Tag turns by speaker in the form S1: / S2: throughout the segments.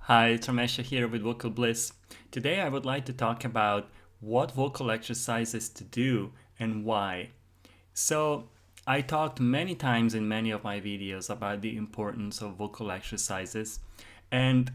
S1: Hi, it's Ramesha here with Vocal Bliss. Today I would like to talk about what vocal exercises to do and why. So, I talked many times in many of my videos about the importance of vocal exercises, and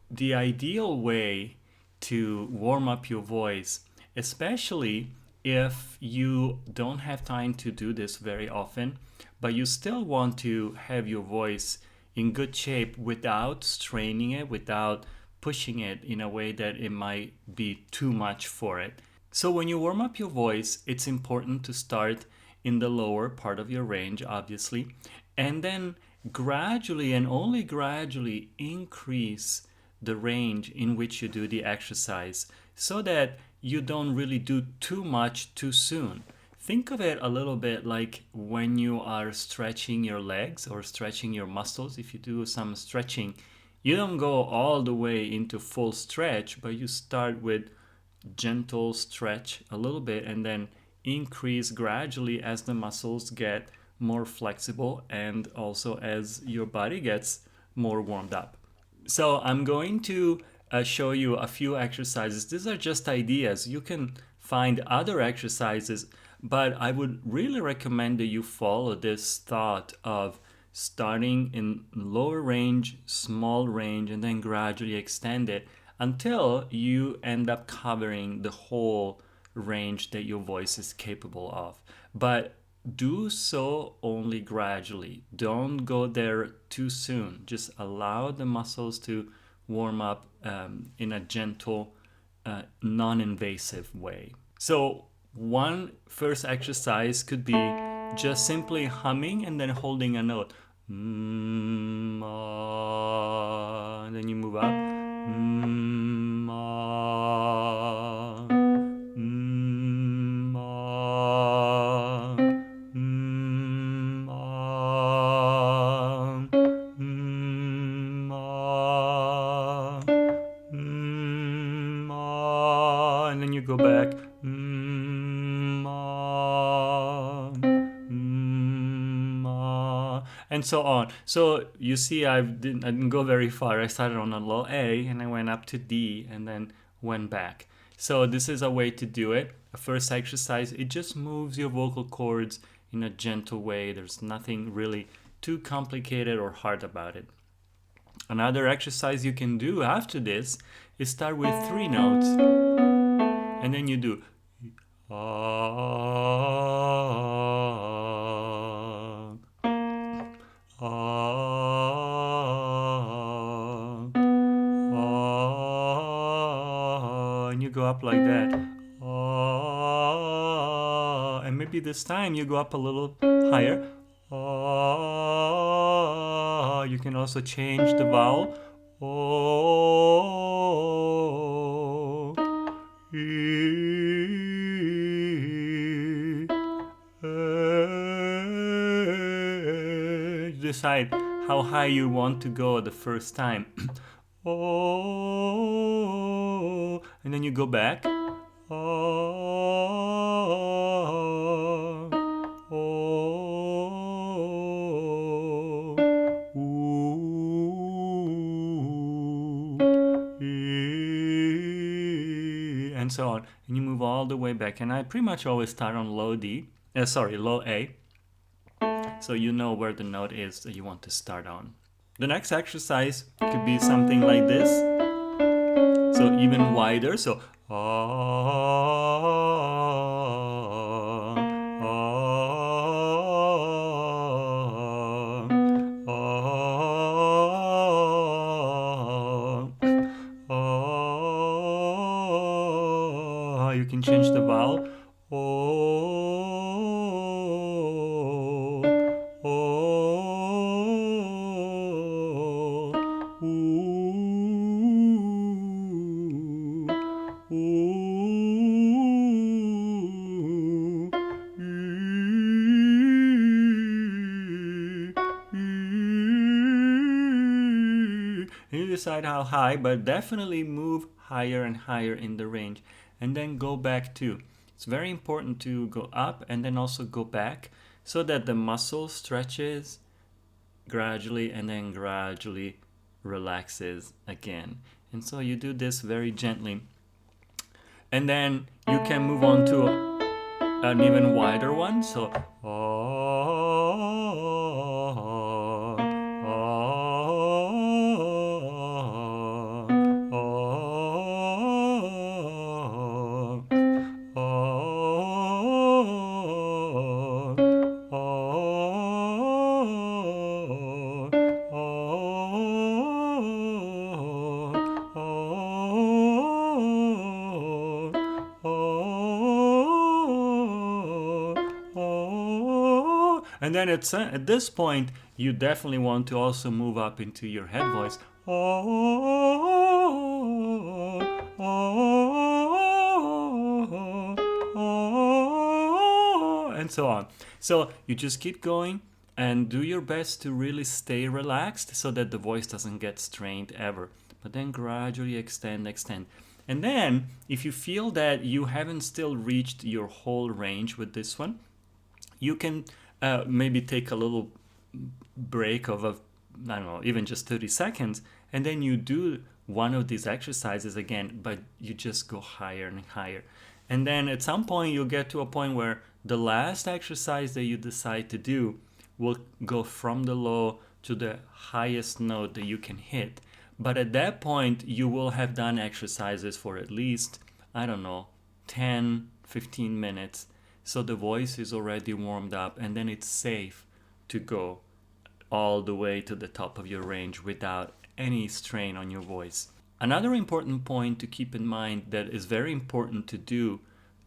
S1: the ideal way to warm up your voice, especially if you don't have time to do this very often, but you still want to have your voice in good shape without straining it, without pushing it in a way that it might be too much for it. So, when you warm up your voice, it's important to start in the lower part of your range, obviously, and then gradually and only gradually increase the range in which you do the exercise so that you don't really do too much too soon. Think of it a little bit like when you are stretching your legs or stretching your muscles. If you do some stretching, you don't go all the way into full stretch, but you start with gentle stretch a little bit and then increase gradually as the muscles get more flexible and also as your body gets more warmed up. So I'm going to show you a few exercises. These are just ideas. You can find other exercises, but I would really recommend that you follow this thought of starting in lower range, small range, and then gradually extend it until you end up covering the whole range that your voice is capable of. But do so only gradually. Don't go there too soon. Just allow the muscles to warm up in a gentle, non-invasive way. So one first exercise could be just simply humming and then holding a note. And then you move up. And then you go back. And so on. So you see, I didn't go very far. I started on a low A and I went up to D and then went back. So this is a way to do it. A first exercise, it just moves your vocal cords in a gentle way. There's nothing really too complicated or hard about it. Another exercise you can do after this is start with 3 notes and then you do and you go up like that. And maybe this time you go up a little higher. You can also change the vowel. Decide how high you want to go the first time. And then you go back. And so on, and you move all the way back. And I pretty much always start on low low A, so you know where the note is that you want to start on. The next exercise could be something like this, so even wider. So you can change the vowel. You decide how high, but definitely move higher and higher in the range, and then go back too. It's very important to go up and then also go back so that the muscle stretches gradually and then gradually relaxes again. And so you do this very gently. And then you can move on to an even wider one. So, and then at this point, you definitely want to also move up into your head voice. And so on. So you just keep going and do your best to really stay relaxed so that the voice doesn't get strained ever. But then gradually extend. And then if you feel that you haven't still reached your whole range with this one, you can maybe take a little break of I don't know, even just 30 seconds, and then you do one of these exercises again, but you just go higher and higher. And then at some point you'll get to a point where the last exercise that you decide to do will go from the low to the highest note that you can hit. But at that point, you will have done exercises for at least, I don't know, 10, 15 minutes. So the voice is already warmed up, and then it's safe to go all the way to the top of your range without any strain on your voice. Another important point to keep in mind that is very important to do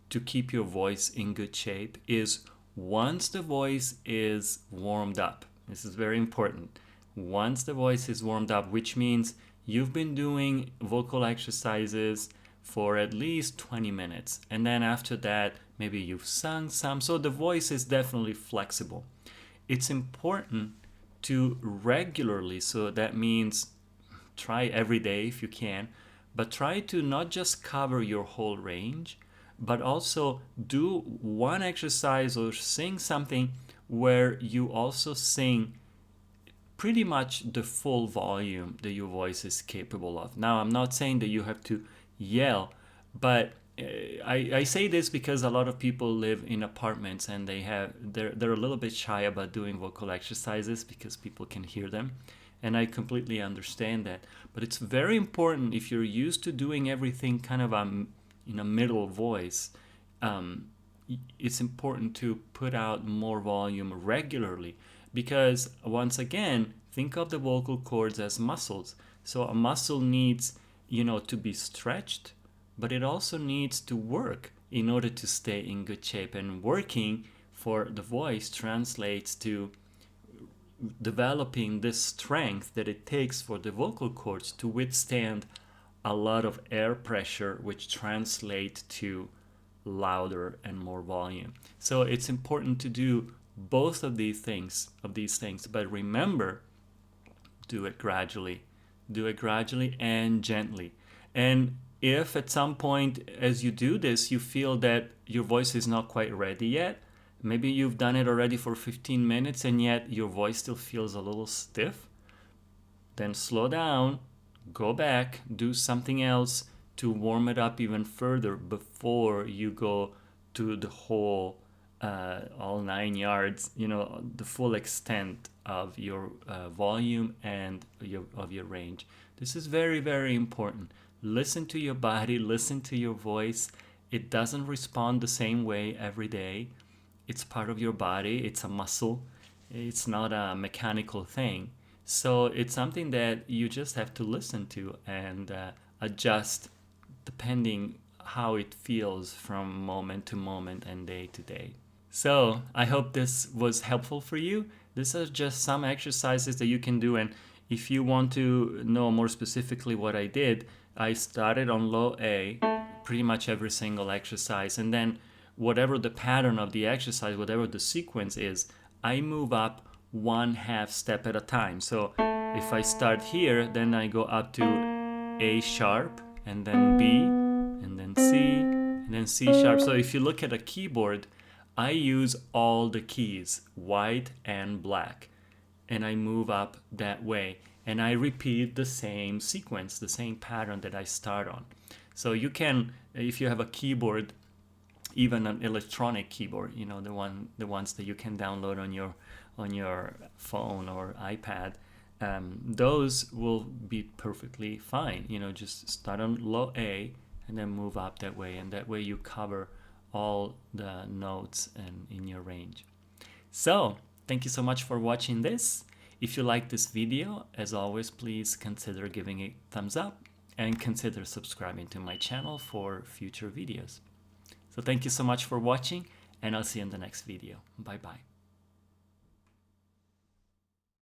S1: to keep your voice in good shape is once the voice is warmed up. This is very important. Once the voice is warmed up, which means you've been doing vocal exercises for at least 20 minutes. And then after that, maybe you've sung some. So the voice is definitely flexible. It's important to regularly, so that means try every day if you can, but try to not just cover your whole range, but also do one exercise or sing something where you also sing pretty much the full volume that your voice is capable of. Now, I'm not saying that you have to yell, but I say this because a lot of people live in apartments and they're a little bit shy about doing vocal exercises because people can hear them, and I completely understand that. But it's very important if you're used to doing everything kind of in a middle voice. It's important to put out more volume regularly because, once again, think of the vocal cords as muscles. So a muscle needs, to be stretched, but it also needs to work in order to stay in good shape. And working for the voice translates to developing this strength that it takes for the vocal cords to withstand a lot of air pressure, which translates to louder and more volume. So it's important to do both of these things, but remember, do it gradually and gently. And if at some point as you do this, you feel that your voice is not quite ready yet, maybe you've done it already for 15 minutes and yet your voice still feels a little stiff, then slow down, go back, do something else to warm it up even further before you go to the whole all 9 yards, the full extent of your volume and of your range. This is very, very important. Listen to your body, listen to your voice. It doesn't respond the same way every day. It's part of your body, it's a muscle, it's not a mechanical thing. So it's something that you just have to listen to and adjust depending how it feels from moment to moment and day to day. So I hope this was helpful for you. These are just some exercises that you can do, and if you want to know more specifically what I did, I started on low A, pretty much every single exercise, and then whatever the pattern of the exercise, whatever the sequence is, I move up 1/2 step at a time. So if I start here, then I go up to A sharp, and then B, and then C, and then C sharp. So if you look at a keyboard, I use all the keys, white and black, and I move up that way. and I repeat the same sequence, the same pattern that I start on. So you can, if you have a keyboard, even an electronic keyboard, you know, the ones that you can download on your phone or iPad, those will be perfectly fine. You know, just start on low A and then move up that way, and that way you cover all the notes and in your range. So thank you so much for watching this. If you like this video, as always, please consider giving it a thumbs up and consider subscribing to my channel for future videos. So thank you so much for watching, and I'll see you in the next video. Bye bye.